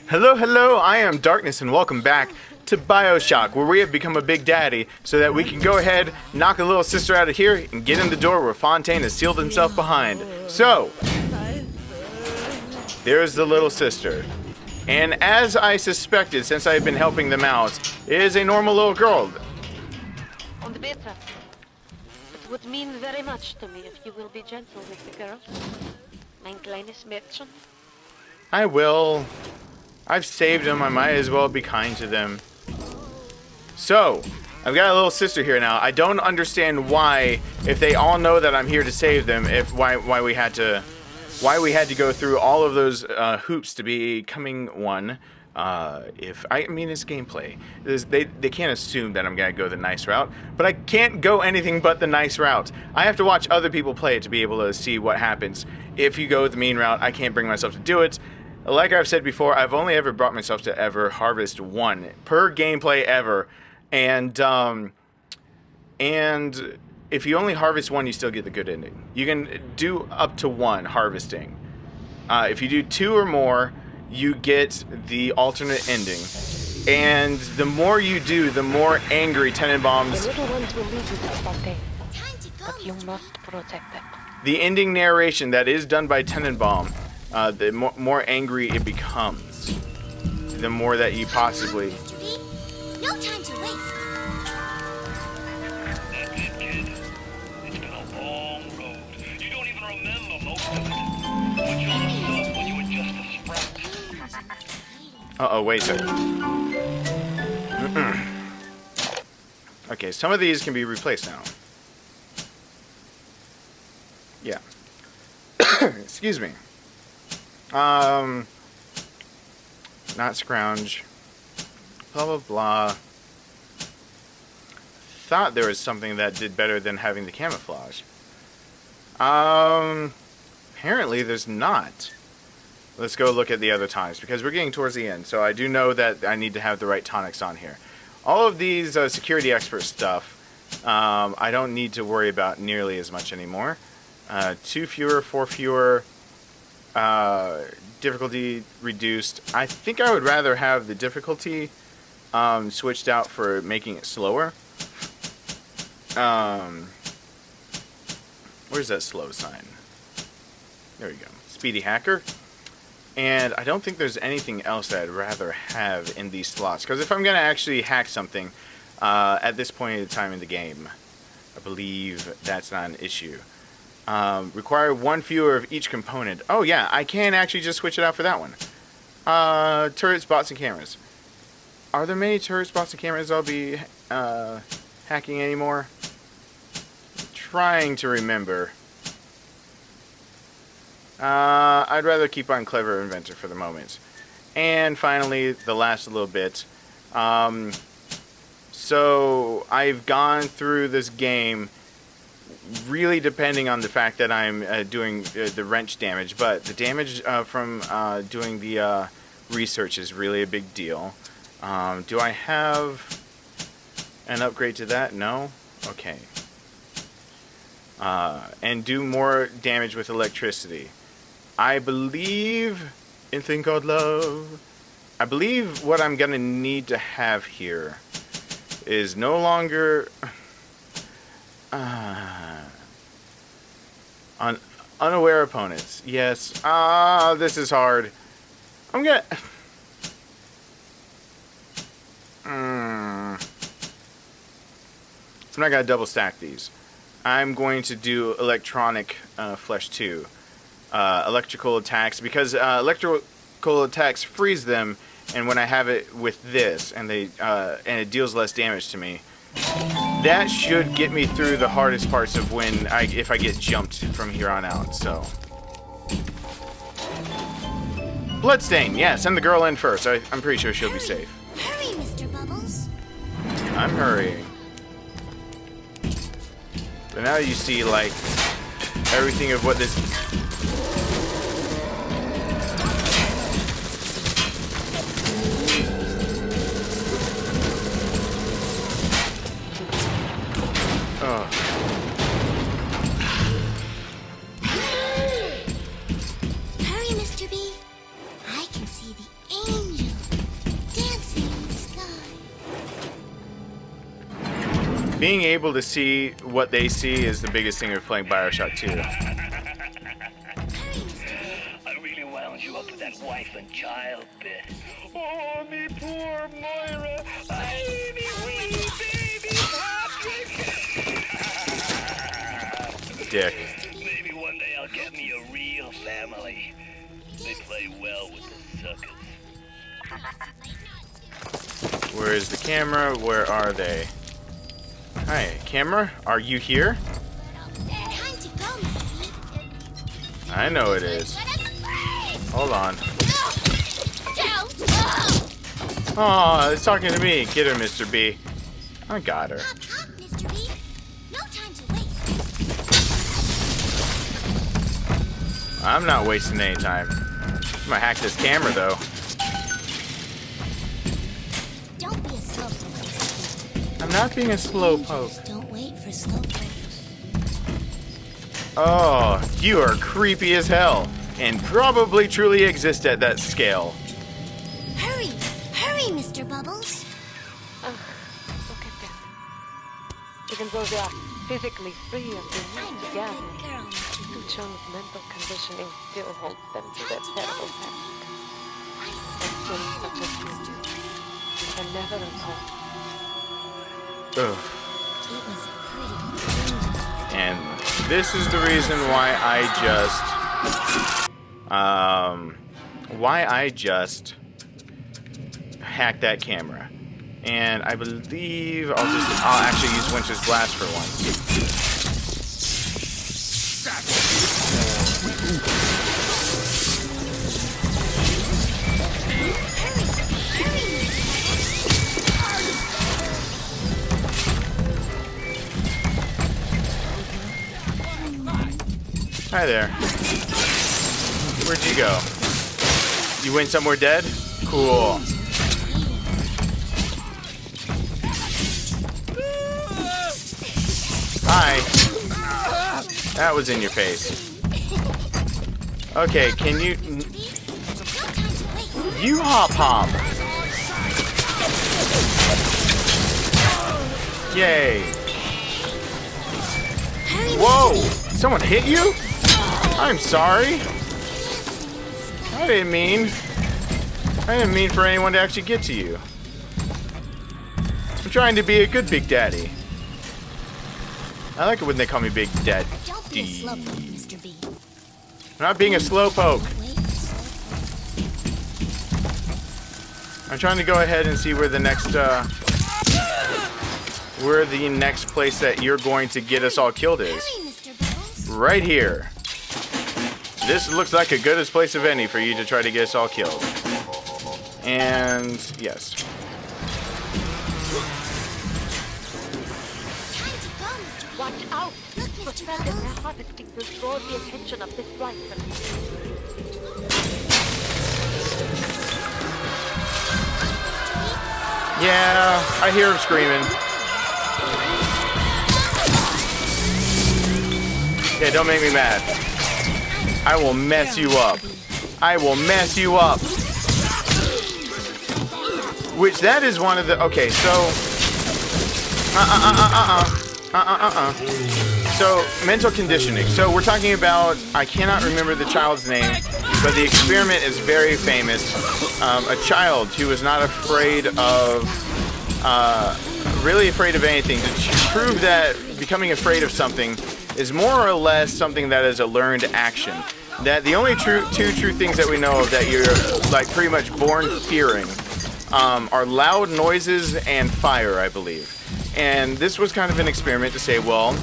Hello, hello, I am Darkness and welcome back to BioShock, where we have become a big daddy so that we can go ahead, knock a little sister out of here, and get in the door where Fontaine has sealed himself behind. So, there's the little sister. And as I suspected, since I've been helping them out, is a normal little girl. On the better. It would mean very much to me if you will be gentle with the girls. Mein kleines Mädchen. I will. I've saved them, I might as well be kind to them. So, I've got a little sister here now. I don't understand why, if they all know that I'm here to save them, why we had to go through all of those hoops to becoming one. It's gameplay. They can't assume that I'm gonna go the nice route, but I can't go anything but the nice route. I have to watch other people play it to be able to see what happens. If you go the mean route, I can't bring myself to do it. Like I've said before, I've only ever brought myself to ever harvest one per gameplay ever, and if you only harvest one, you still get the good ending. You can do up to one harvesting. If you do two or more, you get the alternate ending. And the more you do, the more angry Tenenbaums. The little ones will lead you to Fontaine, but you must protect them. The ending narration that is done by Tenenbaum, the more angry it becomes. The more that you possibly. No time to waste. That's it, kid. It's been a long road. You don't even remember most of it. But you understood when you were just a sprout. Uh-oh, wait a second. Okay, some of these can be replaced now. Yeah. Excuse me. Not scrounge. Blah, blah, blah. Thought there was something that did better than having the camouflage. Apparently there's not. Let's go look at the other tonics, because we're getting towards the end, so I do know that I need to have the right tonics on here. All of these security expert stuff, I don't need to worry about nearly as much anymore. 2 fewer, 4 fewer, difficulty reduced. I think I would rather have the difficulty switched out for making it slower. Where's that slow sign? There we go. Speedy Hacker. And I don't think there's anything else that I'd rather have in these slots. Because if I'm going to actually hack something at this point in time in the game, I believe that's not an issue. Require 1 fewer of each component. Oh yeah, I can actually just switch it out for that one. Turrets, bots, and cameras. Are there many turrets, bots, and cameras I'll be hacking anymore? I'm trying to remember. I'd rather keep on Clever Inventor for the moment. And finally, the last little bit. So I've gone through this game really depending on the fact that I'm doing the wrench damage, but the damage from doing the research is really a big deal. Do I have an upgrade to that? No? Okay. And do more damage with electricity. I believe in Thing Called Love. I believe what I'm gonna need to have here is no longer on unaware opponents. Yes. This is hard. I'm gonna I'm not gonna double stack these. I'm going to do electronic flesh 2. Electrical attacks, because electrical attacks freeze them, and when I have it with this, and it deals less damage to me, that should get me through the hardest parts of if I get jumped from here on out. So, Bloodstain, yeah, send the girl in first. I'm pretty sure she'll be safe. Hurry, Mr. Bubbles. I'm hurrying. But now you see, like, everything of what this. Oh. Hurry, Mr. B. I can see the angel. being able to see what they see is the biggest thing of playing BioShock 2. I really wound you up with that wife and child bit. Oh, me poor Moira. I me wee baby Patrick. Dick. Maybe one day I'll get me a real family. They play well with the suckers. Where is the camera? Where are they? Hi, camera? Are you here? Time to go, Matthew. I know it is. Hold on. Oh, it's talking to me. Get her, Mr. B. I got her. Up, Mr. B. No time to waste. I'm not wasting any time. I'm gonna hack this camera, though. Don't be a slowpoke. I'm not being a slowpoke. Don't wait for slowpokes. Oh, you are creepy as hell. And probably truly exist at that scale. Hurry! Hurry, Mr. Bubbles! Oh, look at them. Even though they are physically free and they I'm need a together, good girl, Mr. B. Tuchon's mental conditioning still holds them to their terrible task. And sins such as you do can never atone. Ugh. It was pretty. And this is the reason why I just hacked that camera. And I believe I'll actually use Winter's Blast for once. Hi there. Where'd you go? You went somewhere dead? Cool. Hi. That was in your face. Okay, can you... You hop. Yay. Whoa! Someone hit you? I'm sorry. I didn't mean for anyone to actually get to you. I'm trying to be a good Big Daddy. I like it when they call me Big Daddy. Don't be a slowpoke, Mr. B. I'm not being a slowpoke. Wait for slowpoke. I'm trying to go ahead and see where the next place that you're going to get us all killed is. Hurry, Mr. Bubbles. Right here. This looks like a goodest place of any for you to try to get us all killed. And yes. Time to go, Mr. B. Watch out! Look, Mr. Professor, their Bubbles. harvesting will draw the attention of this flight. Yeah, I hear him screaming. Yeah, don't make me mad. I will mess you up. I will mess you up. Which that is one of the... Okay, so... So, mental conditioning. So, we're talking about... I cannot remember the child's name, but the experiment is very famous. A child who was not afraid of... really afraid of anything. To prove that becoming afraid of something is more or less something that is a learned action. That the only two true things that we know of that you're like pretty much born fearing are loud noises and fire, I believe. And this was kind of an experiment to say, well,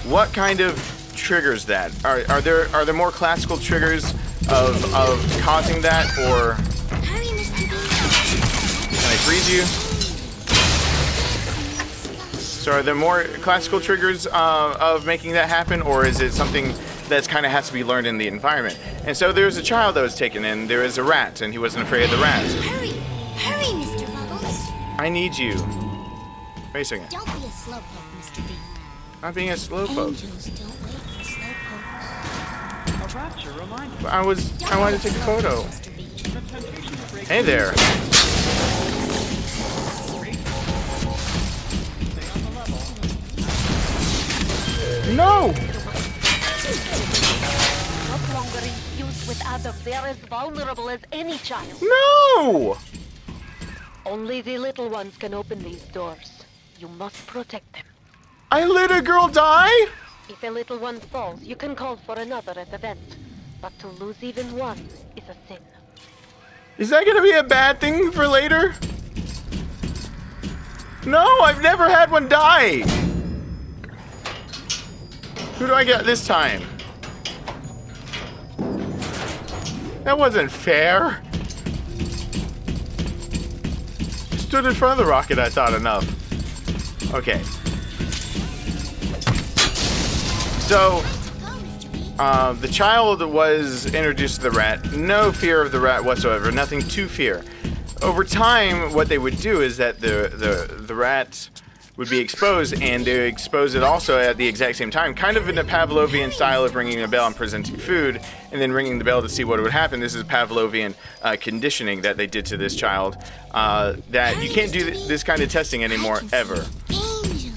what kind of triggers that? Are there more classical triggers of causing that, or Hurry, Mr. B. can I freeze you? So are there more classical triggers of making that happen, or is it something that's kind of has to be learned in the environment? And so there's a child that was taken in, there is a rat, and he wasn't afraid of the rats. Hurry! Hurry, Mr. Bubbles! I need you. Wait a second. Don't be a slowpoke, Mr. B. Not being a slowpoke. Angels don't wait for slowpokes. A Rapture reminder. I wanted to take a photo. Mr. B. The temptation to break Hey there. Stay on the level. No! Not longer infused with Adam. They're as vulnerable as any child. No! Only the little ones can open these doors. You must protect them. I let a girl die? If a little one falls, you can call for another at the vent. But to lose even one is a sin. Is that gonna be a bad thing for later? No, I've never had one die! Who do I get this time? That wasn't fair. Stood in front of the rocket, I thought enough. Okay. So, the child was introduced to the rat. No fear of the rat whatsoever. Nothing to fear. Over time, what they would do is that the rat would be exposed, and they expose it also at the exact same time, kind of in a Pavlovian style of ringing a bell and presenting food, and then ringing the bell to see what would happen. This is Pavlovian conditioning that they did to this child. That you can't do this kind of testing anymore, ever. Angels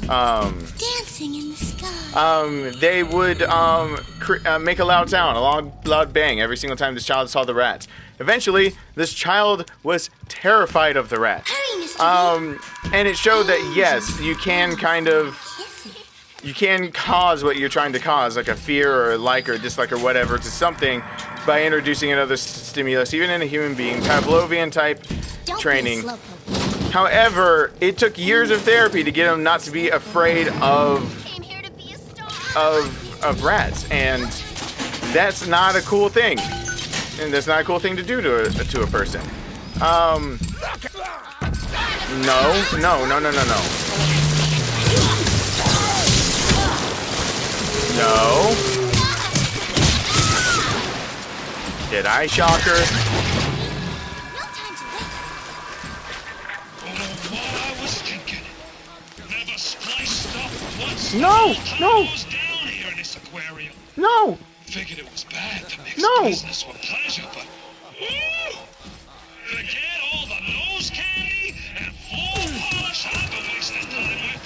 dancing in the sky. They would make a loud sound, a loud bang every single time this child saw the rats. Eventually, this child was terrified of the rats. Hurry, Mr. B. And it showed that yes, you can you can cause what you're trying to cause, like a fear or a like or dislike or whatever to something by introducing another stimulus, even in a human being, Pavlovian type Don't training. Be a slowpoke. However, it took years of therapy to get him not to be afraid of Came here to be a star. of rats, and that's not a cool thing. And that's not a cool thing to do to a person. No. No. Did I shock her? No time to wait. What I was thinking. Never spliced up once. No, no. Down here in this aquarium. No. Figured it was bad to mix No. business with pleasure, but forget all the nose candy and floor polish I've been wasting time with.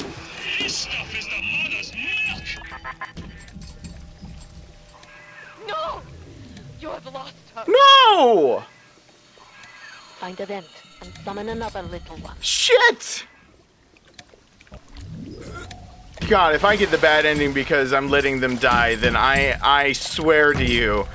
This stuff is the mother's milk. No! You have lost her. No. Find a vent and summon another little one. Shit. God, if I get the bad ending because I'm letting them die, then I swear to you,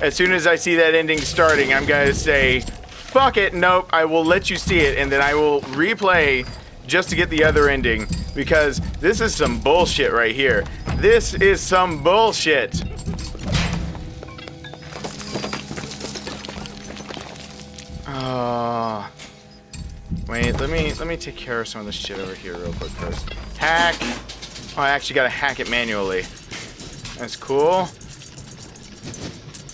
as soon as I see that ending starting, I'm gonna say, fuck it, nope, I will let you see it, and then I will replay just to get the other ending, because this is some bullshit right here. This is some bullshit. Wait, let me take care of some of this shit over here real quick first. Hack. Oh, I actually gotta hack it manually. That's cool.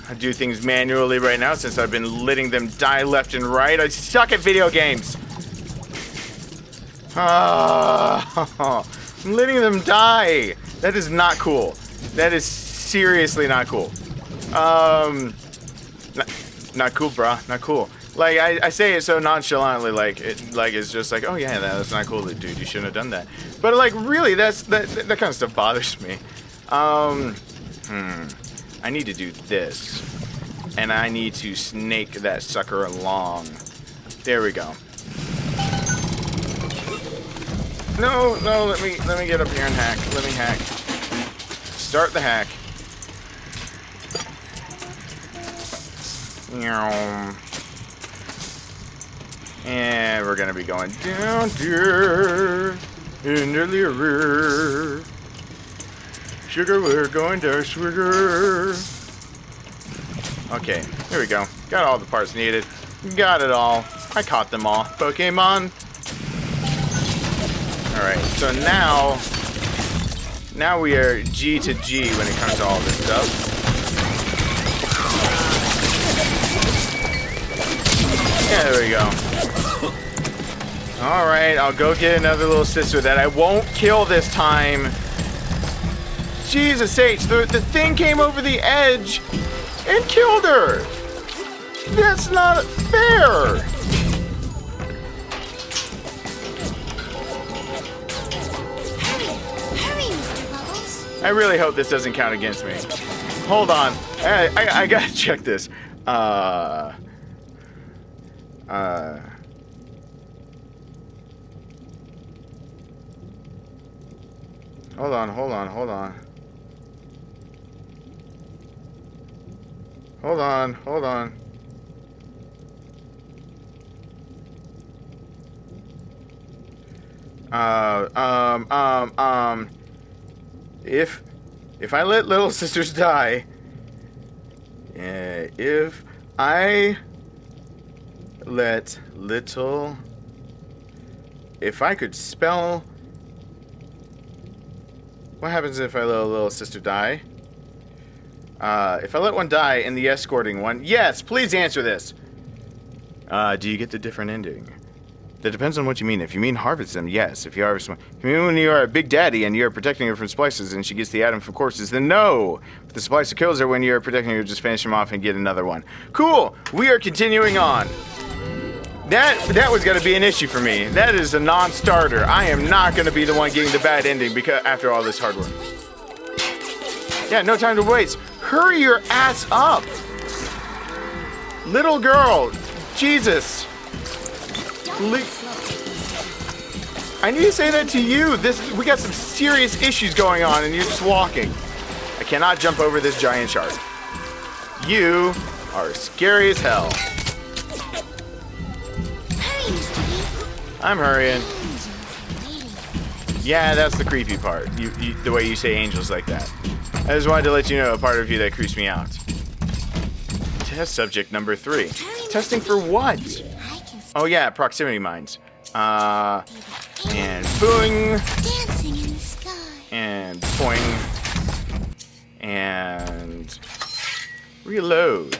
I do things manually right now since I've been letting them die left and right. I suck at video games. I'm letting them die. That is not cool. That is seriously not cool. Not cool, brah. Not cool. Like, I say it so nonchalantly, like it's just like, oh yeah, that's not cool, dude. You shouldn't have done that. But like, really, that kind of stuff bothers me. I need to do this, and I need to snake that sucker along. There we go. No, let me get up here and hack. Let me hack. Start the hack. And we're gonna be going down here in the river. Sugar, we're going to sugar. Okay, here we go. Got all the parts needed. Got it all. I caught them all. Pokemon. Alright, so now we are G to G when it comes to all this stuff. Yeah, there we go. Alright, I'll go get another little sister that I won't kill this time. Jesus H, the thing came over the edge and killed her. That's not fair. Hurry, Mr. Bubbles. I really hope this doesn't count against me. Hold on. I gotta check this. Hold on. Hold on. If I let little sisters die, if I could spell, what happens if I let a little sister die? If I let one die in the escorting one, yes, please answer this. Do you get the different ending? That depends on what you mean. If you mean harvest them, yes. If you harvest them, if you mean when you are a big daddy and you're protecting her from splices and she gets the atom from corpses, then no. If the splicer kills her when you're protecting her, just finish him off and get another one. Cool. We are continuing on. That was gonna be an issue for me. That is a non-starter. I am not gonna be the one getting the bad ending because after all this hard work. Yeah, no time to waste. Hurry your ass up, little girl. Jesus. I need to say that to you. We got some serious issues going on, and you're just walking. I cannot jump over this giant shark. You are scary as hell. I'm hurrying. Yeah, that's the creepy part. The way you say angels like that. I just wanted to let you know a part of you that creeps me out. Test subject number 3. Testing for what? Oh yeah, proximity mines. And boing. Dancing in the sky. And boing. And reload.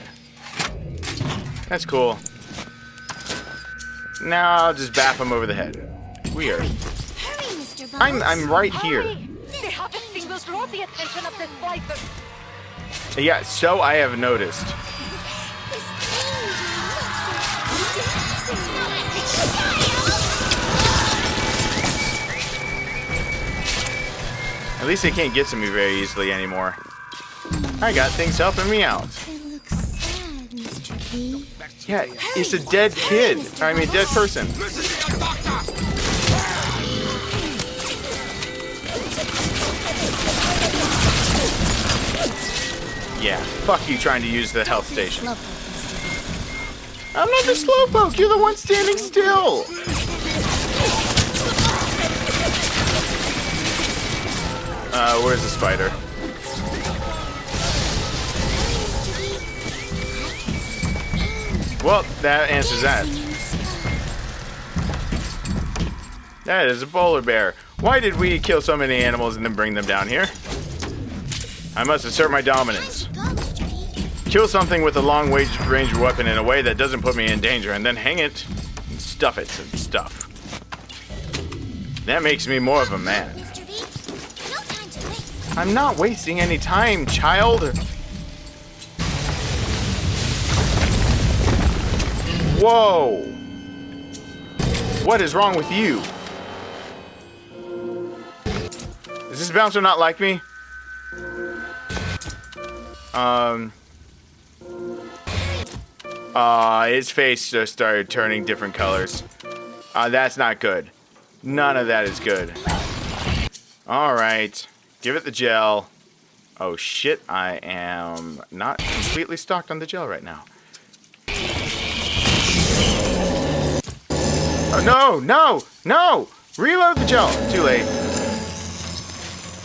That's cool. Now I'll just bap him over the head. Weird. Hurry, Mr. Bubbles. I'm right here. They harvesting will draw the attention of the splicers. Yeah, so I have noticed. At least they can't get to me very easily anymore. I got things helping me out. It looks sad, Mr. B. Yeah, it's a dead kid. I mean, dead person. Yeah, fuck you trying to use the health station. I'm not the slowpoke. You're the one standing still. Where's the spider? Well, that answers that. That is a polar bear. Why did we kill so many animals and then bring them down here? I must assert my dominance. Kill something with a long-range weapon in a way that doesn't put me in danger, and then hang it and stuff it and stuff. That makes me more of a man. I'm not wasting any time, child. Whoa! What is wrong with you? Does this bouncer not like me? His face just started turning different colors. That's not good. None of that is good. Alright. Give it the gel. Oh shit, I am not completely stocked on the gel right now. Oh, no! Reload the gel. Too late.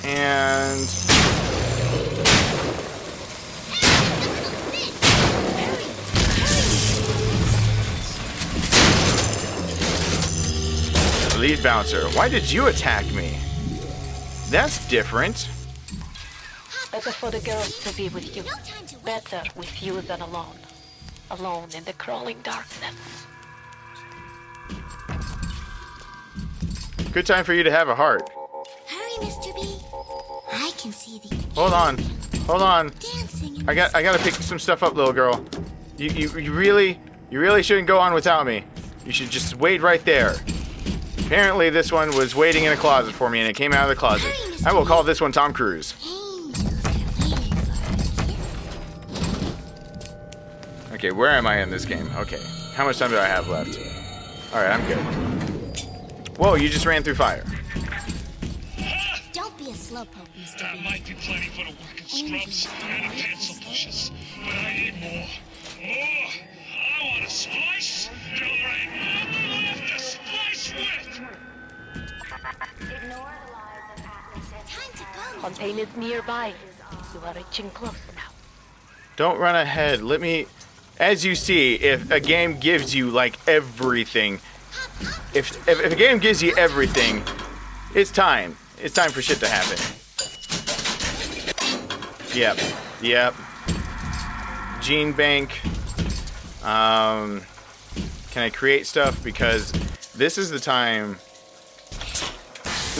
And... Lead bouncer, why did you attack me? That's different. Better for the girls to be with you. Better with you than alone. Alone in the crawling darkness. Good time for you to have a heart. Hurry, Mr. B. I can see the Hold on. dancing in I gotta pick some stuff up, little girl. You really shouldn't go on without me. You should just wait right there. Apparently this one was waiting in a closet for me and it came out of the closet. I will call this one Tom Cruise. Angels are waiting for a gift. Okay, where am I in this game? Okay, how much time do I have left? Alright, I'm good. Whoa, you just ran through fire. Don't be a slowpoke, Mr. That B. might be plenty for the working scrubs and the pencil pushers, but I need more. More! I want to splice till there ain't nothing left to splice with! Time to go, Mr. Fontaine is nearby. You are reaching close now. Don't run ahead. Let me... As you see, if a game gives you, like, everything... If a game gives you everything, it's time. It's time for shit to happen. Yep. Gene bank. Can I create stuff? Because this is the time...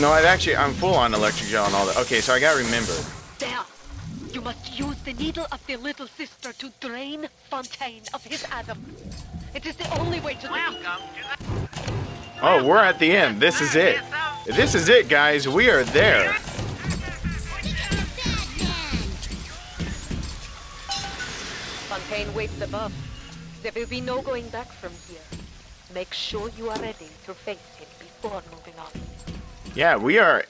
No, I'm full on electric gel and all that. Okay, so I gotta remember. There. You must use the needle of the little sister to drain Fontaine of his Adam. It is the only way to Oh, we're at the end. This is it. This is it, guys. We are there. Fontaine waits above. There will be no going back from here. Make sure you are ready to face him before moving on. Yeah, we are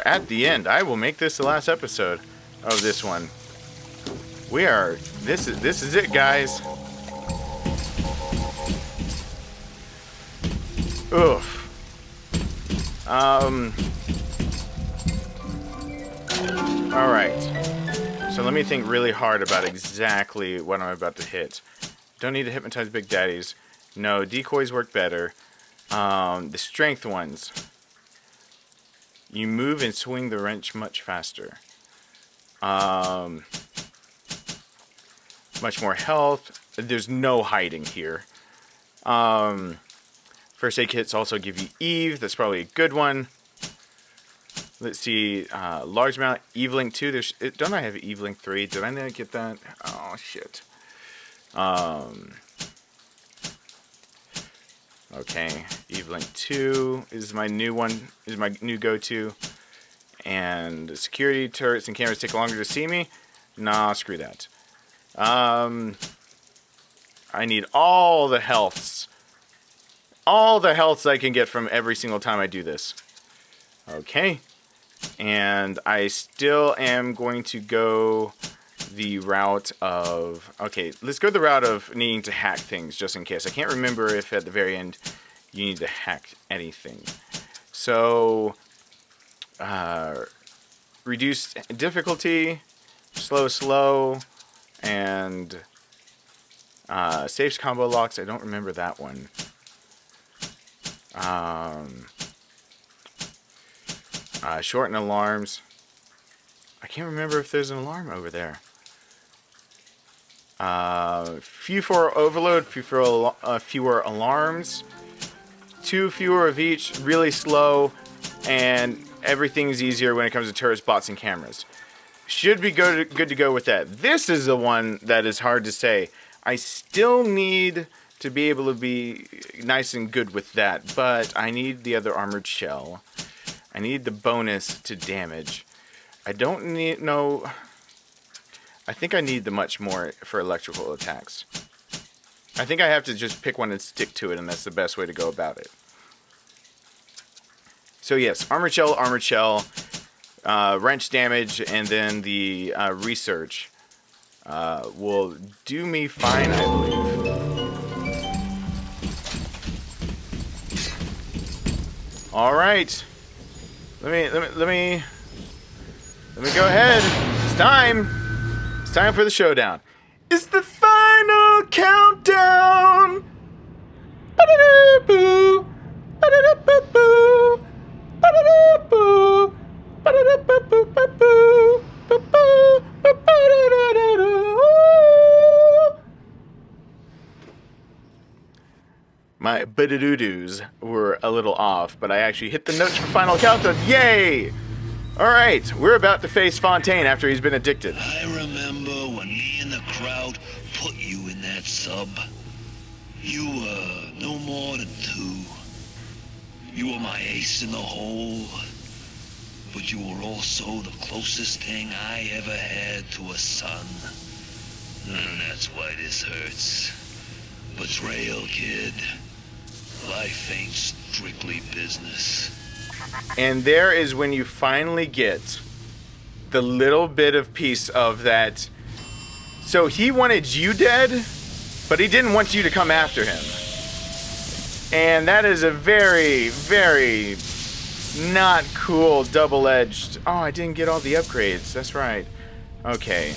at the end. I will make this the last episode of this one. This is it, guys. Oof. Alright. So let me think really hard about exactly what I'm about to hit. Don't need to hypnotize Big Daddies. No, decoys work better. The strength ones. You move and swing the wrench much faster. Much more health. There's no hiding here. First aid kits also give you Eve. That's probably a good one. Let's see. Large amount. Eve Link 2. Don't I have Eve Link 3? Did I not get that? Oh, shit. Okay. Eve Link 2 is my new one. Is my new go-to. And security turrets and cameras take longer to see me. Nah, screw that. I need all the healths. All the healths I can get from every single time I do this. Okay. And I still am going to go the route of... Okay, let's go the route of needing to hack things, just in case. I can't remember if at the very end you need to hack anything. So... reduce difficulty, slow, and saves combo locks. I don't remember that one. Shorten alarms. I can't remember if there's an alarm over there. Few for overload, fewer alarms. 2 fewer of each, really slow, and everything's easier when it comes to turrets, bots, and cameras. Should be good to go with that. This is the one that is hard to say. I still need to be able to be nice and good with that, but I need the other armored shell. I need the bonus to damage. I don't need no... I think I need the much more for electrical attacks. I think I have to just pick one and stick to it, and that's the best way to go about it. So yes, armored shell, wrench damage, and then the research will do me fine, I believe. All right, let me go ahead. It's time. It's time for the showdown. It's the final countdown. Ba-da-da-boo, ba-da-da-boo-boo. My ba-da-doo-doos were a little off, but I actually hit the notes for final countdown. Yay! Alright, we're about to face Fontaine after he's been addicted. I remember when me and the crowd put you in that sub. You were no more than 2. You were my ace in the hole. but you were also the closest thing I ever had to a son. And that's why this hurts. Betrayal, kid. Life ain't strictly business. And there is when you finally get the little bit of piece of that. So he wanted you dead, but he didn't want you to come after him. And that is a very, very not cool double-edged. Oh, I didn't get all the upgrades. That's right. Okay.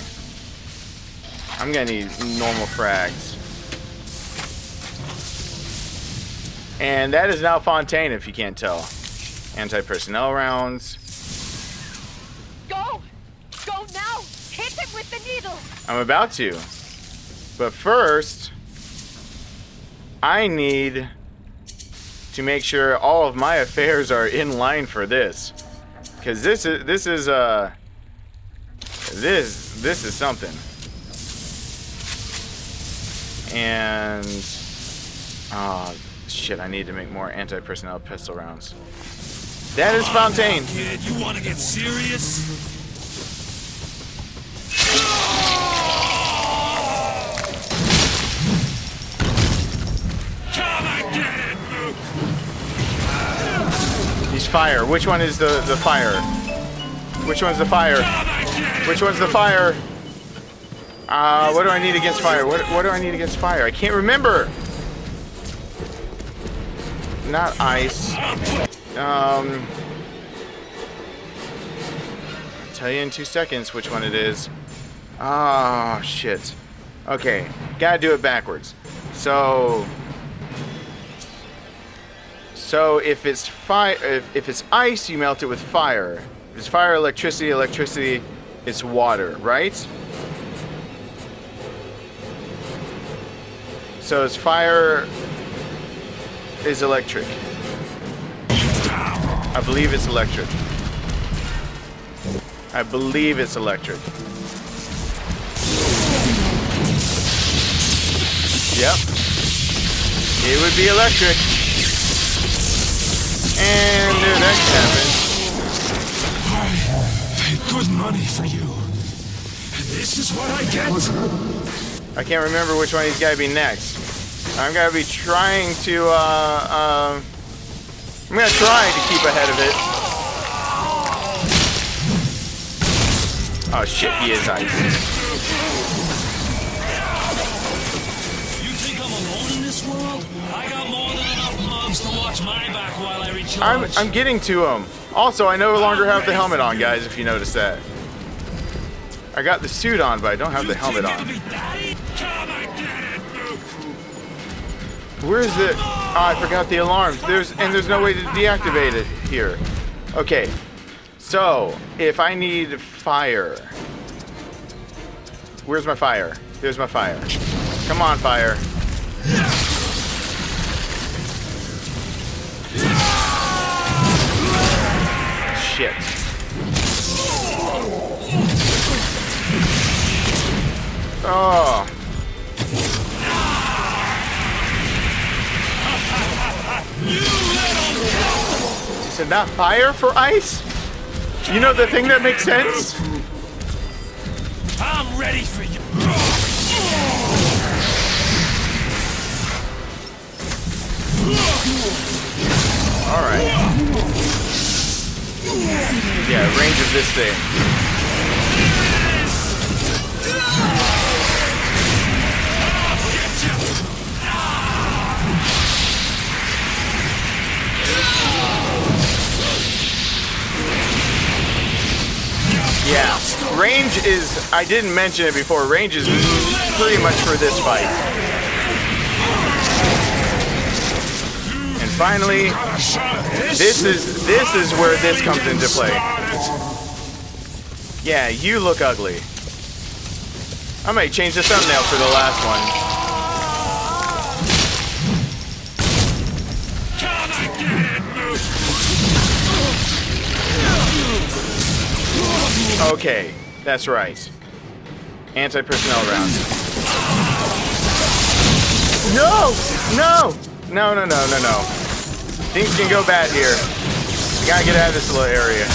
I'm gonna need normal frags. And that is now Fontaine, if you can't tell. Anti-personnel rounds. Go! Go now! Hit him with the needle! I'm about to. But first, I need to make sure all of my affairs are in line for this. Because this is something. And shit, I need to make more anti-personnel pistol rounds. That is Fontaine. Kid, you want to get serious? Come and get it, Luke. He's fire. Which one is the fire? Which one's the fire? Which one's the fire? What do I need against fire? What do I need against fire? I can't remember. Not ice. I'll tell you in 2 seconds which one it is. Ah, shit. Okay, gotta do it backwards. So if it's if it's ice, you melt it with fire. If it's fire, electricity, it's water, right? So it's fire is electric. I believe it's electric. I believe it's electric. Yep. It would be electric. And that happened. I paid good money for you. This is what I get. I can't remember which one he's got to be next. I'm gonna be trying to I'm gonna try to keep ahead of it. Oh shit, he is ice. You think I'm alone in this world? I got more than enough mugs to watch my back while I recharge. I'm getting to him. Also, I no longer have the helmet on, guys, if you notice that. I got the suit on, but I don't have the helmet on. Where is it? Oh, I forgot the alarms. There's no way to deactivate it here. Okay. So, if I need fire. Where's my fire? There's my fire. Come on, fire. Shit. Oh. Is it not fire for ice? You know the thing that makes sense? I'm ready for you. Alright. Yeah, range of this thing. Yeah, range is, I didn't mention it before, range is pretty much for this fight. And finally, this is where this comes into play. Yeah, you look ugly. I might change the thumbnail for the last one. Okay, that's right. Anti-personnel rounds. No! No! No, no, no, no, no. Things can go bad here. We gotta get out of this little area.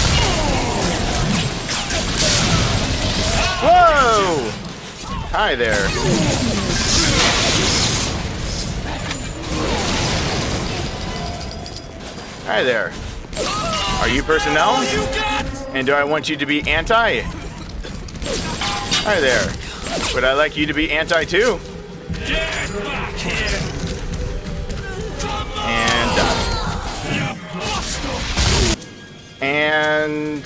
Whoa! Hi there. Hi there. Are you personnel? And do I want you to be anti? Hi there. Would I like you to be anti too? And and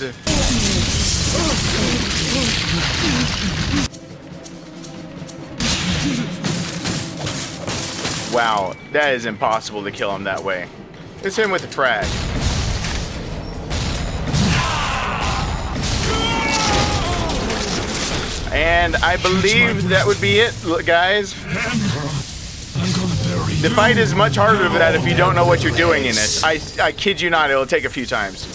wow, that is impossible to kill him that way. Let's hit him with the frag. And I believe that would be it, guys. The fight is much harder than that if you don't know what you're doing in it. I kid you not, it'll take a few times.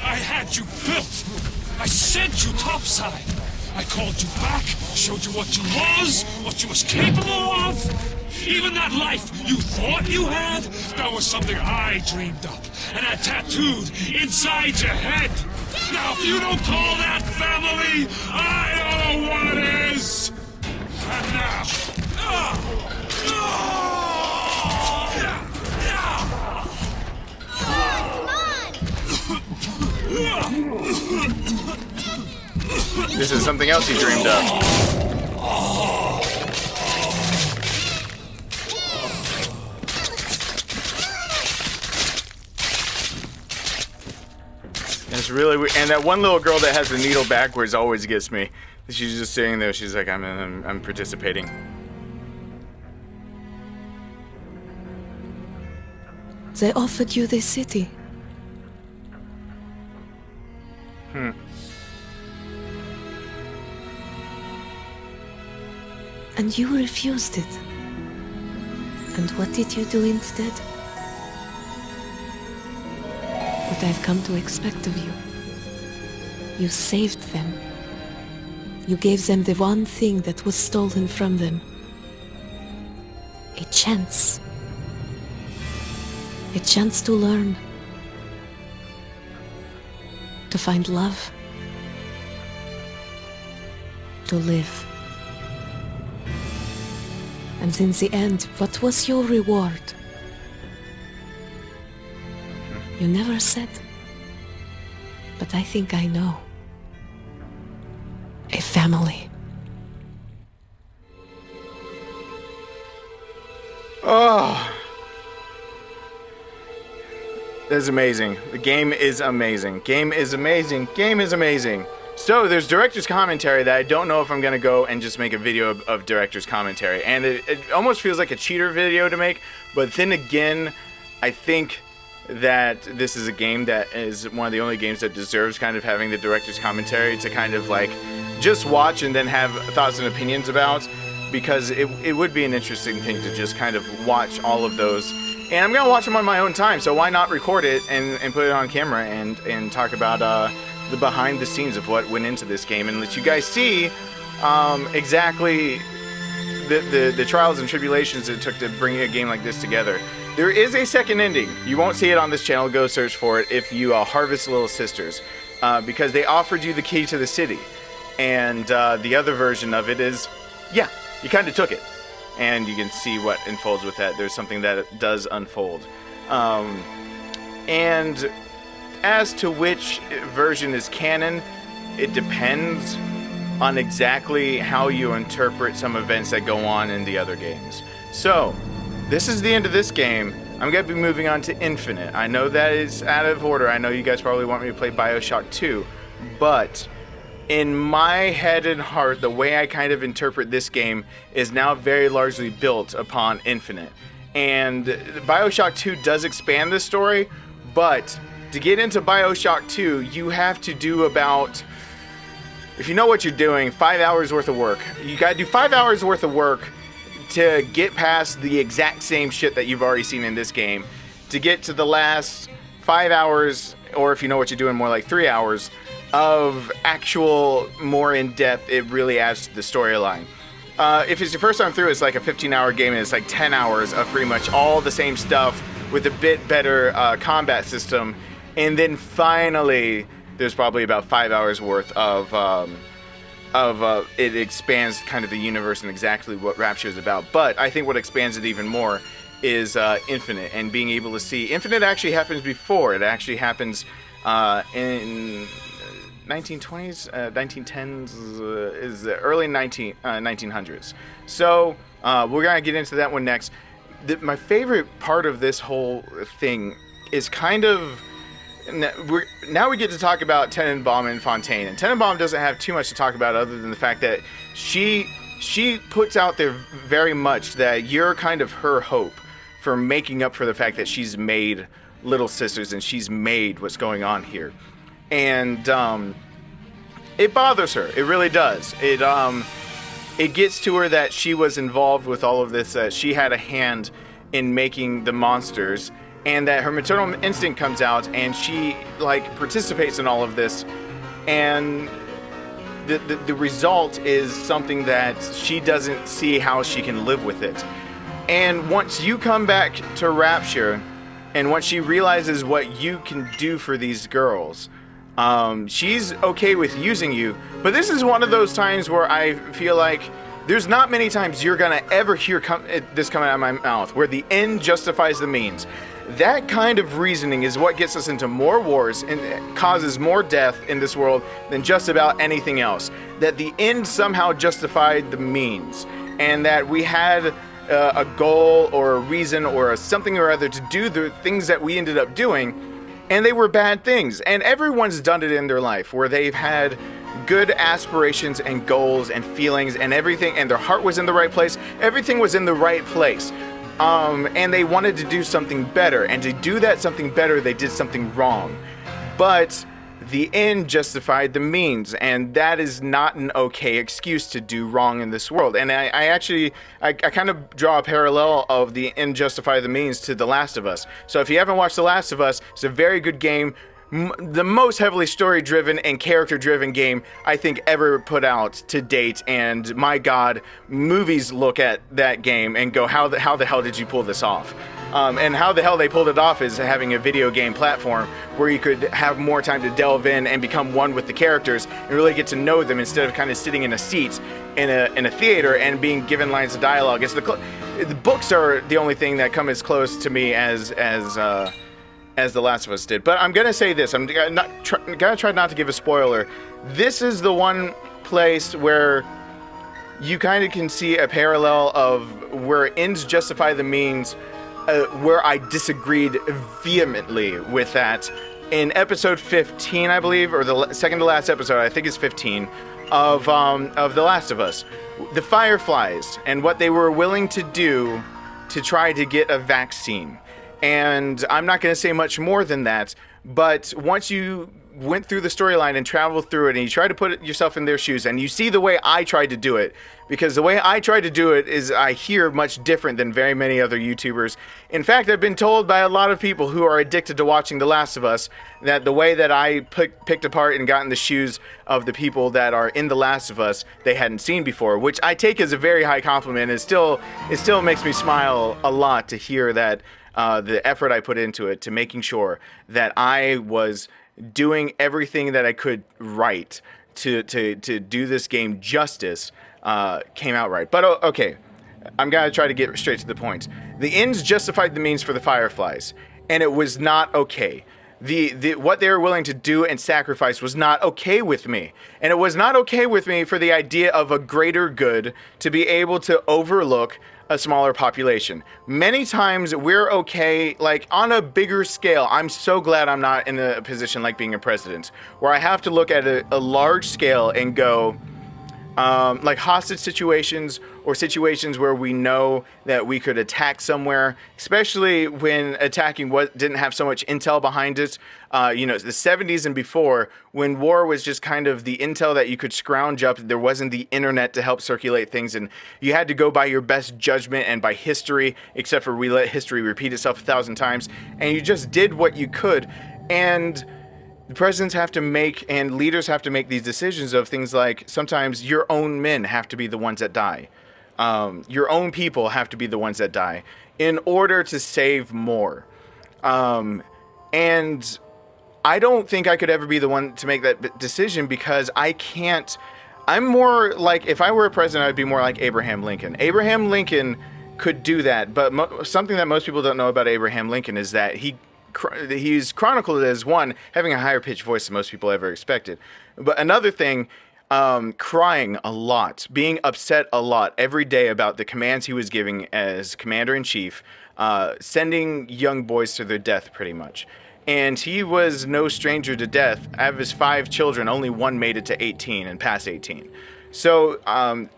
I had you built. I sent you topside. I called you back, showed you what you was capable of. Even that life you thought you had, that was something I dreamed up and had tattooed inside your head. Now, if you don't call that family, I don't know what is. And now. This is something else you dreamed of. It's really weird. And that one little girl that has the needle backwards always gets me. She's just sitting there. She's like, I'm participating. They offered you this city. And you refused it. And what did you do instead? What I've come to expect of you. You saved them. You gave them the one thing that was stolen from them. A chance. A chance to learn. To find love. To live. And in the end, what was your reward? You never said. But I think I know. A family. Oh. That's amazing. The game is amazing. Game is amazing. Game is amazing. So there's director's commentary that I don't know if I'm going to go and just make a video of director's commentary. And it almost feels like a cheater video to make. But then again, I think that this is a game that is one of the only games that deserves kind of having the director's commentary to kind of like just watch and then have thoughts and opinions about, because it would be an interesting thing to just kind of watch all of those. And I'm gonna watch them on my own time, so why not record it and put it on camera and talk about the behind the scenes of what went into this game and let you guys see exactly the trials and tribulations it took to bring a game like this together. There is a second ending. You won't see it on this channel. Go search for it if you harvest Little Sisters, because they offered you the key to the city. And the other version of it is, yeah, you kind of took it. And you can see what unfolds with that. There's something that does unfold. And as to which version is canon, it depends on exactly how you interpret some events that go on in the other games. So, this is the end of this game. I'm going to be moving on to Infinite. I know that is out of order. I know you guys probably want me to play BioShock 2. But in my head and heart, the way I kind of interpret this game is now very largely built upon Infinite. And BioShock 2 does expand the story, but to get into BioShock 2, you have to do about, if you know what you're doing, 5 hours worth of work. You got to do 5 hours worth of work to get past the exact same shit that you've already seen in this game, to get to the last 5 hours, or if you know what you're doing, more like 3 hours of actual more in-depth. It really adds to the storyline. if it's your first time through, it's like a 15-hour game, and it's like 10 hours of pretty much all the same stuff with a bit better combat system. And then finally, there's probably about 5 hours worth of it expands kind of the universe and exactly what Rapture is about. But I think what expands it even more is Infinite, and being able to see Infinite actually happens before. It actually happens in 1920s, 1910s, is the early 1900s. So we're gonna get into that one next. My favorite part of this whole thing is kind of now we get to talk about Tenenbaum and Fontaine, and Tenenbaum doesn't have too much to talk about other than the fact that she puts out there very much that you're kind of her hope for making up for the fact that she's made Little Sisters and she's made what's going on here. And it bothers her. It really does. It gets to her that she was involved with all of this, that she had a hand in making the monsters, and that her maternal instinct comes out and she participates in all of this, and the result is something that she doesn't see how she can live with it. And once you come back to Rapture, and once she realizes what you can do for these girls, she's okay with using you. But this is one of those times where I feel like there's not many times you're gonna ever hear this coming out of my mouth, where the end justifies the means. That kind of reasoning is what gets us into more wars and causes more death in this world than just about anything else. That the end somehow justified the means, and that we had a goal or a reason or something or other to do the things that we ended up doing, and they were bad things. And everyone's done it in their life, where they've had good aspirations and goals and feelings and everything, and their heart was in the right place. Everything was in the right place. And they wanted to do something better, and to do that something better, they did something wrong. But the end justified the means, and that is not an okay excuse to do wrong in this world. And I kind of draw a parallel of the end justify the means to The Last of Us. So if you haven't watched The Last of Us, it's a very good game. The most heavily story-driven and character-driven game I think ever put out to date, and my God, movies look at that game and go, how the hell did you pull this off? And how the hell they pulled it off is having a video game platform where you could have more time to delve in and become one with the characters and really get to know them, instead of kind of sitting in a seat in a theater and being given lines of dialogue. It's the books are the only thing that come as close to me as The Last of Us did. But I'm gonna say this. I'm gonna try not to give a spoiler. This is the one place where you kind of can see a parallel of where ends justify the means, where I disagreed vehemently with that. In episode 15, I believe, or the second to last episode, I think it's 15, of The Last of Us. The Fireflies, and what they were willing to do to try to get a vaccine. And I'm not going to say much more than that, but once you went through the storyline and traveled through it, and you try to put yourself in their shoes, and you see the way I tried to do it, because the way I tried to do it is, I hear, much different than very many other YouTubers. In fact, I've been told by a lot of people who are addicted to watching The Last of Us that the way that I picked apart and got in the shoes of the people that are in The Last of Us, they hadn't seen before, which I take as a very high compliment. It still makes me smile a lot to hear that the effort I put into it, to making sure that I was doing everything that I could right to do this game justice, came out right. But okay, I'm gonna try to get straight to the point. The ends justified the means for the Fireflies, and it was not okay. The what they were willing to do and sacrifice was not okay with me. And it was not okay with me for the idea of a greater good to be able to overlook a smaller population. Many times we're okay, like on a bigger scale. I'm so glad I'm not in a position like being a president, where I have to look at a large scale and go, like hostage situations, or situations where we know that we could attack somewhere, especially when attacking what didn't have so much intel behind it. The 70s and before, when war was just kind of the intel that you could scrounge up. There wasn't the internet to help circulate things, and you had to go by your best judgment and by history, except for we let history repeat itself 1,000 times, and you just did what you could. And the presidents have to make, and leaders have to make these decisions of things like, sometimes your own men have to be the ones that die. Your own people have to be the ones that die in order to save more. And I don't think I could ever be the one to make that decision because I can't. I'm more like, if I were a president, I'd be more like Abraham Lincoln. Abraham Lincoln could do that, but something that most people don't know about Abraham Lincoln is that he's chronicled as, one, having a higher pitched voice than most people ever expected. But another thing, crying a lot, being upset a lot every day about the commands he was giving as commander-in-chief, sending young boys to their death pretty much. And he was no stranger to death. Out of his 5 children, only one made it to 18 and past 18. So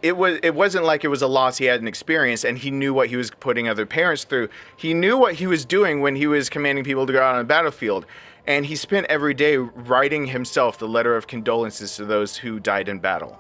it wasn't like it was a loss he hadn't experienced, and he knew what he was putting other parents through. He knew what he was doing when he was commanding people to go out on a battlefield. And he spent every day writing himself the letter of condolences to those who died in battle.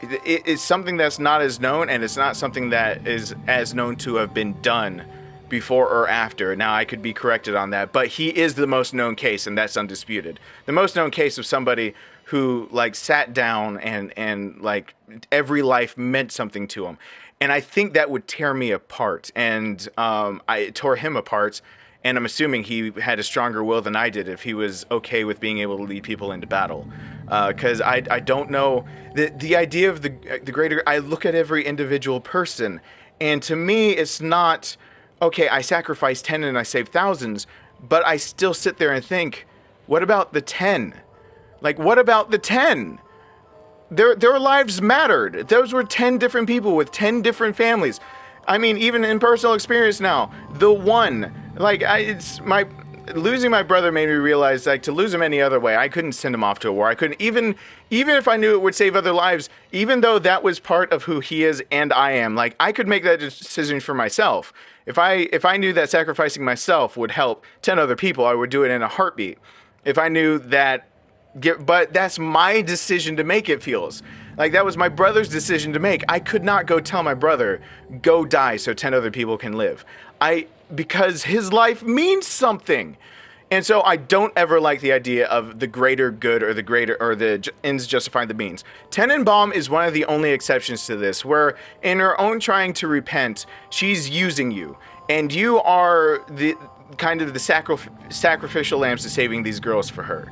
It's something that's not as known, and it's not something that is as known to have been done before or after. Now, I could be corrected on that, but he is the most known case, and that's undisputed. The most known case of somebody who, like, sat down and like, every life meant something to him. And I think that would tear me apart, and I tore him apart, and I'm assuming he had a stronger will than I did if he was okay with being able to lead people into battle. Because I don't know, the idea of the greater, I look at every individual person, and to me, it's not, okay, I sacrificed 10 and I saved thousands, but I still sit there and think, what about the 10? Like, what about the 10? Their lives mattered. Those were 10 different people with 10 different families. I mean, even in personal experience now, the one, like, losing my brother made me realize, like, to lose him any other way, I couldn't send him off to a war. I couldn't, even if I knew it would save other lives, even though that was part of who he is and I am, like, I could make that decision for myself. If I knew that sacrificing myself would help 10 other people, I would do it in a heartbeat. If I knew that, but that's my decision to make, it feels. Like, that was my brother's decision to make. I could not go tell my brother, go die so 10 other people can live. Because his life means something. And so I don't ever like the idea of the greater good or the ends justifying the means. Tenenbaum is one of the only exceptions to this, where in her own trying to repent, she's using you. And you are the kind of the sacrificial lambs to saving these girls for her.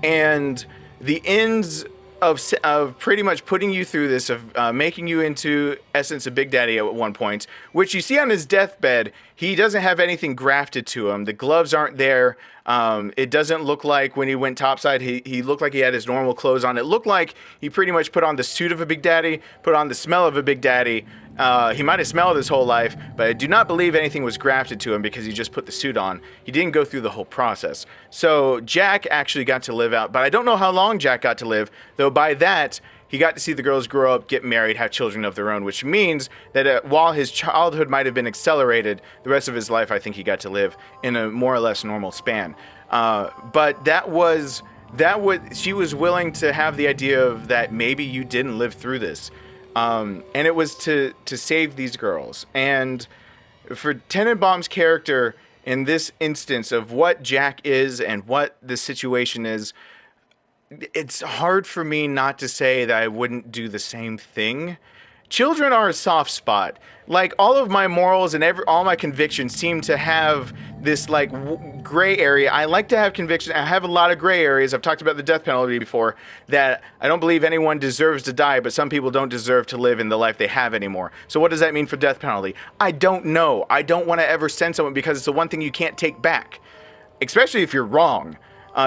And the ends of pretty much putting you through this, of making you into essence a Big Daddy at one point, which you see on his deathbed, he doesn't have anything grafted to him. The gloves aren't there. It doesn't look like when he went topside, he looked like he had his normal clothes on. It looked like he pretty much put on the suit of a Big Daddy, put on the smell of a Big Daddy. He might have smelled his whole life, but I do not believe anything was grafted to him because he just put the suit on. He didn't go through the whole process. So Jack actually got to live out, but I don't know how long Jack got to live, though by that, he got to see the girls grow up, get married, have children of their own, which means that while his childhood might have been accelerated, the rest of his life, I think he got to live in a more or less normal span. But she was willing to have the idea of that maybe you didn't live through this. And it was to save these girls. And for Tenenbaum's character in this instance of what Jack is and what the situation is, it's hard for me not to say that I wouldn't do the same thing. Children are a soft spot. Like, all of my morals and all my convictions seem to have this, like, gray area. I like to have conviction. I have a lot of gray areas. I've talked about the death penalty before, that I don't believe anyone deserves to die, but some people don't deserve to live in the life they have anymore. So what does that mean for death penalty? I don't know. I don't want to ever send someone, because it's the one thing you can't take back, especially if you're wrong.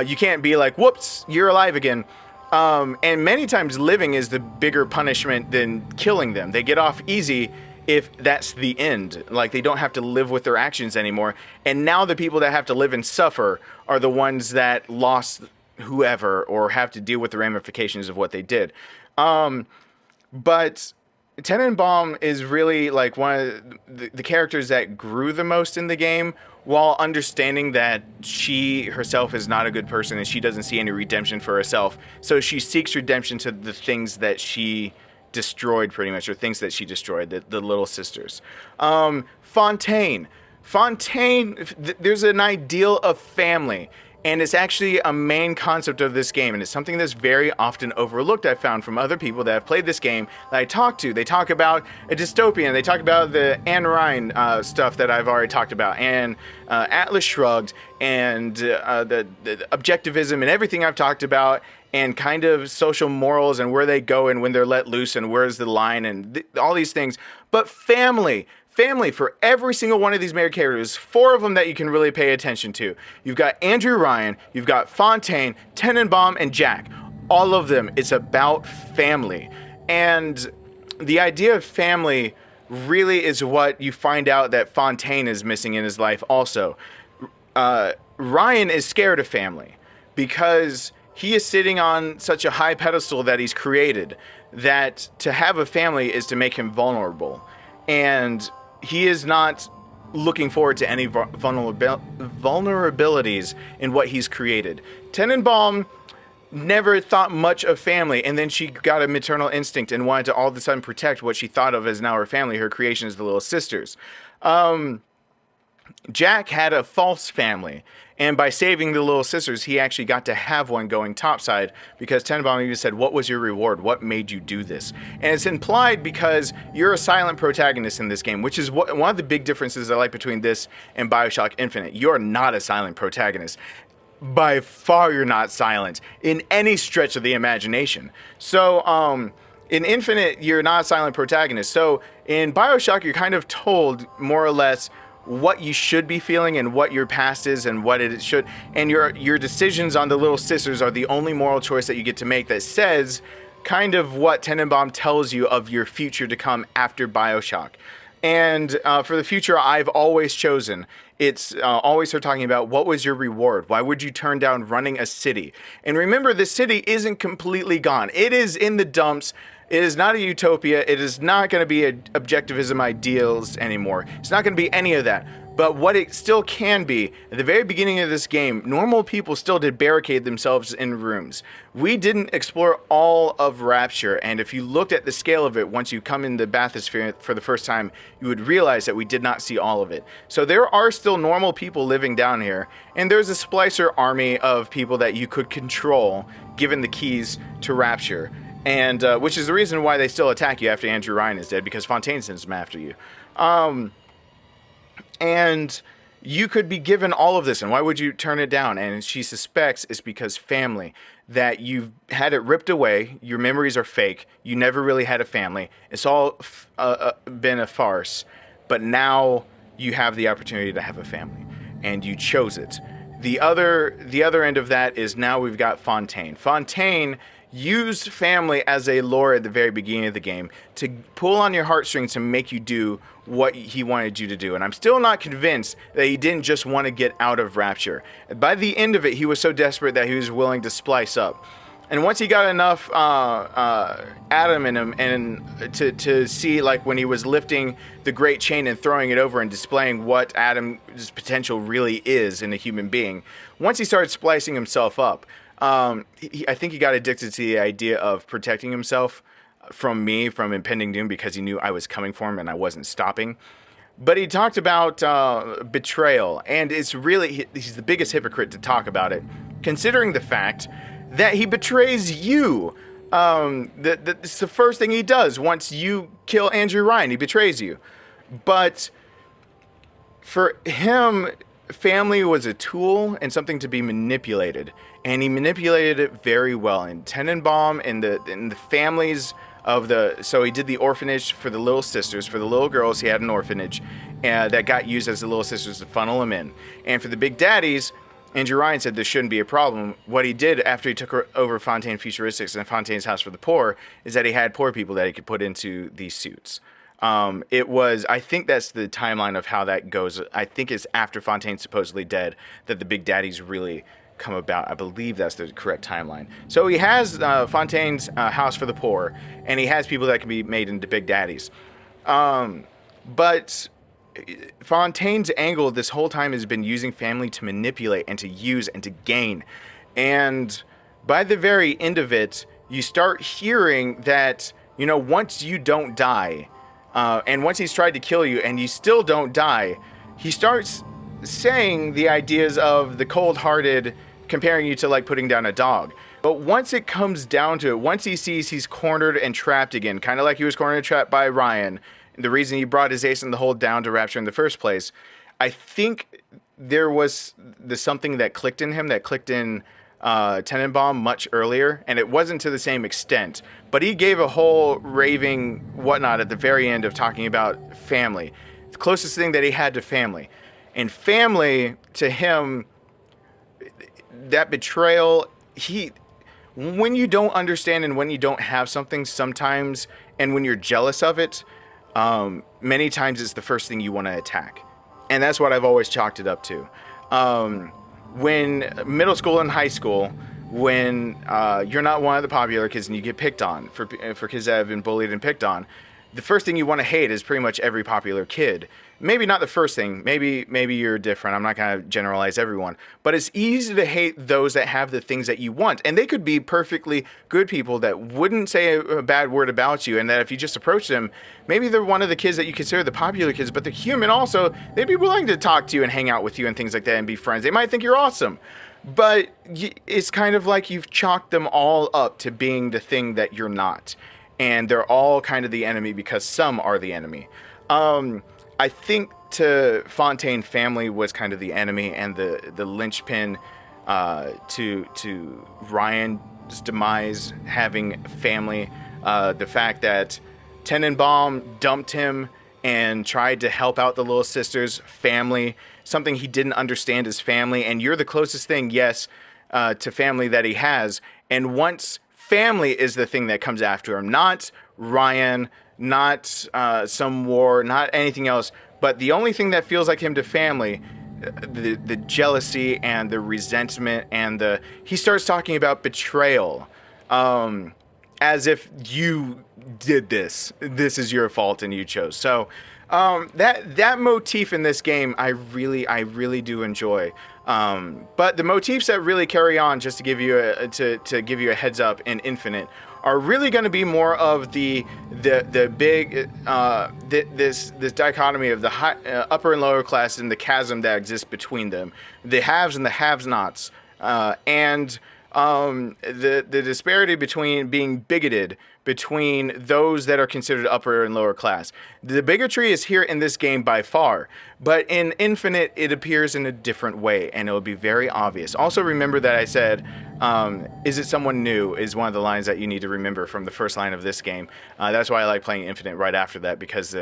You can't be like, whoops, you're alive again. And many times living is the bigger punishment than killing them. They get off easy if that's the end. Like, they don't have to live with their actions anymore. And now the people that have to live and suffer are the ones that lost whoever or have to deal with the ramifications of what they did. But Tenenbaum is really like one of the characters that grew the most in the game, while understanding that she herself is not a good person and she doesn't see any redemption for herself. So she seeks redemption to the things that she destroyed, pretty much, or things that she destroyed, the little sisters. Fontaine, there's an ideal of family. And it's actually a main concept of this game, and it's something that's very often overlooked, I've found from other people that have played this game that I talk to. They talk about a dystopia, and they talk about the Anne Ryan stuff that I've already talked about, and Atlas Shrugged, and the objectivism and everything I've talked about, and kind of social morals and where they go and when they're let loose and where's the line and all these things. But family for every single one of these main characters, 4 of them that you can really pay attention to. You've got Andrew Ryan, you've got Fontaine, Tenenbaum, and Jack. All of them, it's about family. And the idea of family really is what you find out that Fontaine is missing in his life also. Ryan is scared of family because he is sitting on such a high pedestal that he's created that to have a family is to make him vulnerable. And he is not looking forward to any vulnerabilities in what he's created. Tenenbaum never thought much of family, and then she got a maternal instinct and wanted to all of a sudden protect what she thought of as now her family, her creations, the Little Sisters. Jack had a false family, and by saving the Little Sisters, he actually got to have one going topside because Tenenbaum even said, what was your reward? What made you do this? And it's implied because you're a silent protagonist in this game, which is one of the big differences I like between this and BioShock Infinite. You're not a silent protagonist. By far, you're not silent in any stretch of the imagination. So, in Infinite, you're not a silent protagonist. So, in BioShock, you're kind of told, more or less, what you should be feeling and what your past is and what it should, and your decisions on the Little Sisters are the only moral choice that you get to make that says kind of what Tenenbaum tells you of your future to come after BioShock. And for the future I've always chosen, it's always her talking about what was your reward? Why would you turn down running a city? And remember, the city isn't completely gone. It is in the dumps. It is not a utopia. It is not going to be objectivism ideals anymore. It's not going to be any of that. But what it still can be, at the very beginning of this game, normal people still did barricade themselves in rooms. We didn't explore all of Rapture, and if you looked at the scale of it, once you come in the bathysphere for the first time, you would realize that we did not see all of it. So there are still normal people living down here, and there's a splicer army of people that you could control, given the keys to Rapture. And which is the reason why they still attack you after Andrew Ryan is dead, because Fontaine sends them after you. And you could be given all of this, and why would you turn it down? And she suspects it's because family, that you've had it ripped away, your memories are fake, you never really had a family, it's all been a farce, but now you have the opportunity to have a family, and you chose it. The other end of that is now we've got Fontaine. Fontaine used family as a lure at the very beginning of the game to pull on your heartstrings to make you do what he wanted you to do. And I'm still not convinced that he didn't just want to get out of Rapture. By the end of it, he was so desperate that he was willing to splice up. And once he got enough Adam in him, and to see, like, when he was lifting the great chain and throwing it over and displaying what Adam's potential really is in a human being, once he started splicing himself up, I think he got addicted to the idea of protecting himself from me, from impending doom, because he knew I was coming for him and I wasn't stopping. But he talked about betrayal, and he's the biggest hypocrite to talk about it, considering the fact that he betrays you. It's the first thing he does once you kill Andrew Ryan. He betrays you. But for him, family was a tool and something to be manipulated, and he manipulated it very well. And Tenenbaum and the families of so he did the orphanage for the Little Sisters. For the little girls, he had an orphanage that got used as the Little Sisters to funnel them in. And for the big daddies, Andrew Ryan said this shouldn't be a problem. What he did after he took over Fontaine Futuristics and Fontaine's House for the Poor is that he had poor people that he could put into these suits. I think that's the timeline of how that goes. I think it's after Fontaine's supposedly dead that the big daddies really come about. I believe that's the correct timeline. So he has Fontaine's House for the Poor, and he has people that can be made into big daddies. But Fontaine's angle this whole time has been using family to manipulate and to use and to gain. And by the very end of it, you start hearing that, once you don't die, and once he's tried to kill you and you still don't die, he starts saying the ideas of the cold-hearted comparing you to like putting down a dog. But once it comes down to it, once he sees he's cornered and trapped again, kind of like he was cornered and trapped by Ryan, the reason he brought his ace in the hole down to Rapture in the first place, I think there was something that clicked in him, that clicked in Tenenbaum much earlier, and it wasn't to the same extent. But he gave a whole raving whatnot at the very end of talking about family. The closest thing that he had to family. And family, to him, that betrayal, when you don't understand and when you don't have something sometimes, and when you're jealous of it, many times it's the first thing you want to attack. And that's what I've always chalked it up to. When middle school and high school, when you're not one of the popular kids and you get picked on for kids that have been bullied and picked on, the first thing you want to hate is pretty much every popular kid. Maybe not the first thing. Maybe you're different. I'm not going to generalize everyone. But it's easy to hate those that have the things that you want. And they could be perfectly good people that wouldn't say a bad word about you. And that if you just approach them, maybe they're one of the kids that you consider the popular kids, but they're human also. They'd be willing to talk to you and hang out with you and things like that and be friends. They might think you're awesome. But it's kind of like you've chalked them all up to being the thing that you're not. And they're all kind of the enemy because some are the enemy. I think to Fontaine, family was kind of the enemy and the linchpin to Ryan's demise, having family. The fact that Tenenbaum dumped him and tried to help out the little sister's family, something he didn't understand as family. And you're the closest thing, yes, to family that he has. And once family is the thing that comes after him, not Ryan, not some war, not anything else, but the only thing that feels like him to family, the jealousy and the resentment and he starts talking about betrayal, as if you did this is your fault and you chose. So that motif in this game, I really do enjoy. But the motifs that really carry on, just to give you a heads up in Infinite, are really going to be more of the big this dichotomy of the high, upper and lower class and the chasm that exists between them, the haves and the have-nots, and the disparity between being bigoted between those that are considered upper and lower class. The bigotry is here in this game by far, but in Infinite it appears in a different way, and it will be very obvious. Also remember that I said, is it someone new, is one of the lines that you need to remember from the first line of this game. That's why I like playing Infinite right after that, because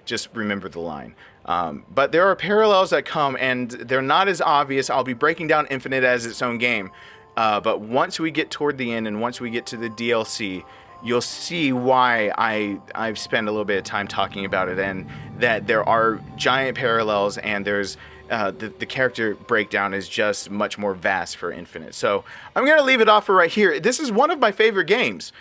just remember the line. But there are parallels that come, and they're not as obvious. I'll be breaking down Infinite as its own game. But once we get toward the end and once we get to the DLC, you'll see why I've spent a little bit of time talking about it, and that there are giant parallels, and there's the character breakdown is just much more vast for Infinite. So I'm going to leave it off for right here. This is one of my favorite games,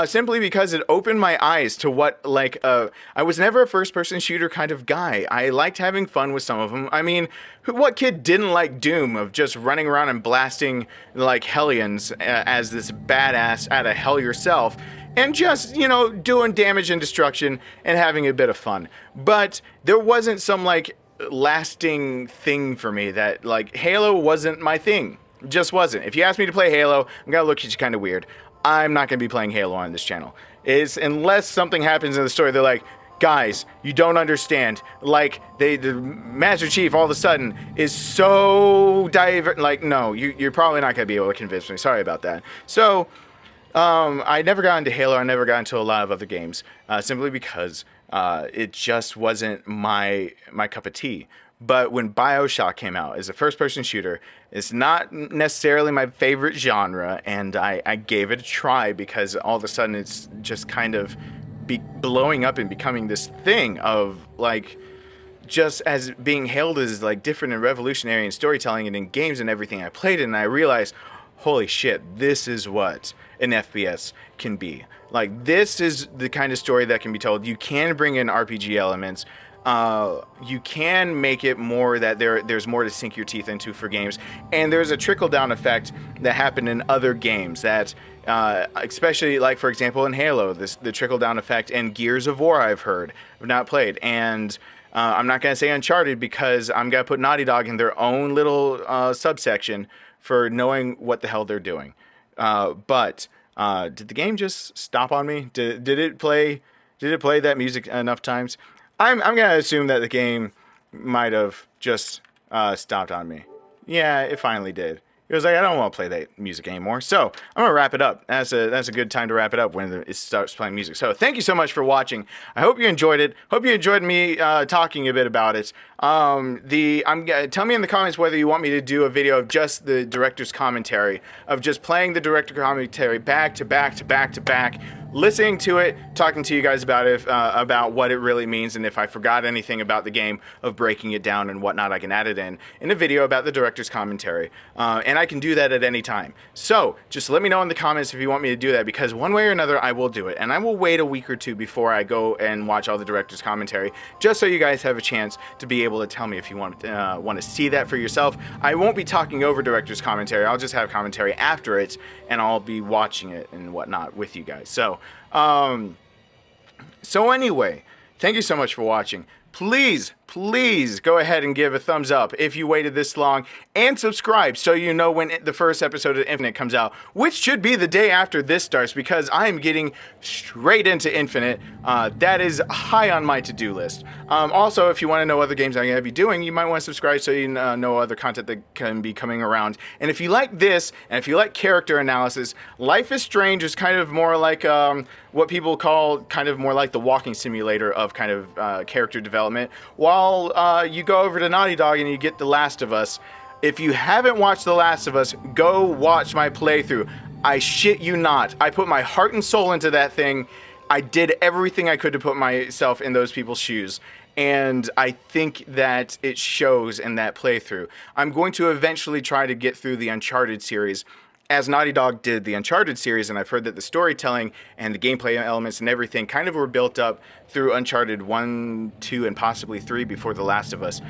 simply because it opened my eyes to what, I was never a first-person shooter kind of guy. I liked having fun with some of them. I mean, what kid didn't like Doom, of just running around and blasting like Hellions as this badass out of hell yourself, and just, doing damage and destruction and having a bit of fun. But there wasn't some lasting thing for me that Halo wasn't my thing. Just wasn't. If you ask me to play Halo, I'm gonna look at you kind of weird. I'm not gonna be playing Halo on this channel. Unless something happens in the story, they're like, guys, you don't understand. The Master Chief all of a sudden is so no, you're probably not gonna be able to convince me. Sorry about that. So I never got into Halo. I never got into a lot of other games, simply because it just wasn't my cup of tea. But when BioShock came out as a first-person shooter, it's not necessarily my favorite genre, and I gave it a try because all of a sudden it's just kind of blowing up and becoming this thing of just as being hailed as different and revolutionary in storytelling and in games and everything I played it, and I realized, holy shit, this is what an FPS can be. This is the kind of story that can be told. You can bring in RPG elements. You can make it more that there's more to sink your teeth into for games. And there's a trickle-down effect that happened in other games that, especially for example in Halo, the trickle-down effect, and Gears of War I've not played. And I'm not going to say Uncharted because I'm going to put Naughty Dog in their own little subsection for knowing what the hell they're doing. But did the game just stop on me? Did it play that music enough times? I'm going to assume that the game might have just stopped on me. Yeah, it finally did. It was like, I don't want to play that music anymore. So I'm going to wrap it up. That's a good time to wrap it up when it starts playing music. So thank you so much for watching. I hope you enjoyed it. Hope you enjoyed me talking a bit about it. Tell me in the comments whether you want me to do a video of just the director's commentary, of just playing the director's commentary back to back to back to back, listening to it, talking to you guys about it, about what it really means, and if I forgot anything about the game, of breaking it down and whatnot, I can add it in a video about the director's commentary. And I can do that at any time. So just let me know in the comments if you want me to do that, because one way or another I will do it, and I will wait a week or two before I go and watch all the director's commentary, just so you guys have a chance to be able to tell me if you want to see that for yourself. I won't be talking over director's commentary. I'll just have commentary after it, and I'll be watching it and whatnot with you guys. So anyway, thank you so much for watching. Please go ahead and give a thumbs up if you waited this long, and subscribe so you know when the first episode of Infinite comes out, which should be the day after this starts, because I am getting straight into Infinite. That is high on my to-do list. Also, if you want to know other games I'm going to be doing, you might want to subscribe so you know other content that can be coming around. And if you like this, and if you like character analysis, Life is Strange is kind of more like what people call kind of more like the walking simulator of kind of character development, while you go over to Naughty Dog and you get The Last of Us. If you haven't watched The Last of Us, go watch my playthrough. I shit you not. I put my heart and soul into that thing. I did everything I could to put myself in those people's shoes. And I think that it shows in that playthrough. I'm going to eventually try to get through the Uncharted series, as Naughty Dog did the Uncharted series, and I've heard that the storytelling and the gameplay elements and everything kind of were built up through Uncharted 1, 2, and possibly 3 before The Last of Us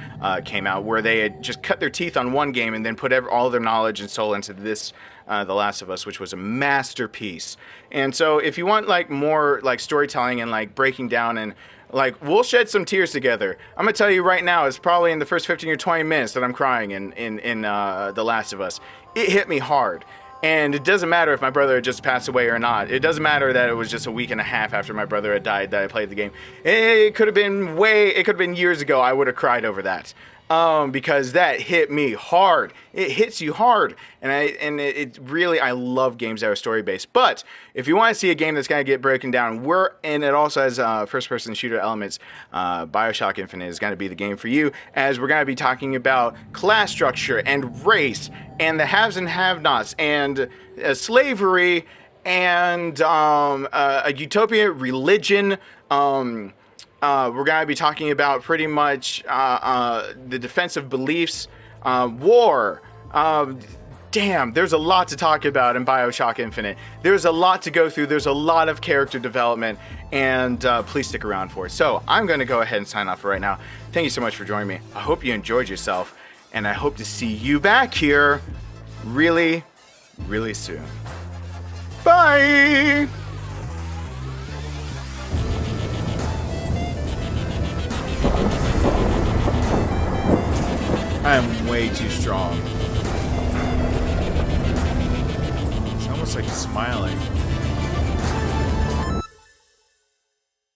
came out, where they had just cut their teeth on one game and then put all their knowledge and soul into this, The Last of Us, which was a masterpiece. And so if you want like more like storytelling and like breaking down, and like, we'll shed some tears together. I'm gonna tell you right now, it's probably in the first 15 or 20 minutes that I'm crying in The Last of Us. It hit me hard. And it doesn't matter if my brother had just passed away or not. It doesn't matter that it was just a week and a half after my brother had died that I played the game. It could have been years ago. I would have cried over that. Because that hit me hard. It hits you hard. And it really, I love games that are story-based. But if you want to see a game that's going to get broken down, and it also has first-person shooter elements, BioShock Infinite is going to be the game for you, as we're going to be talking about class structure and race and the haves and have-nots and slavery and a utopia, religion, we're going to be talking about pretty much the defensive beliefs, war. Damn, there's a lot to talk about in BioShock Infinite. There's a lot to go through. There's a lot of character development, and please stick around for it. So I'm going to go ahead and sign off for right now. Thank you so much for joining me. I hope you enjoyed yourself, and I hope to see you back here really, really soon. Bye! I am way too strong. It's almost like smiling.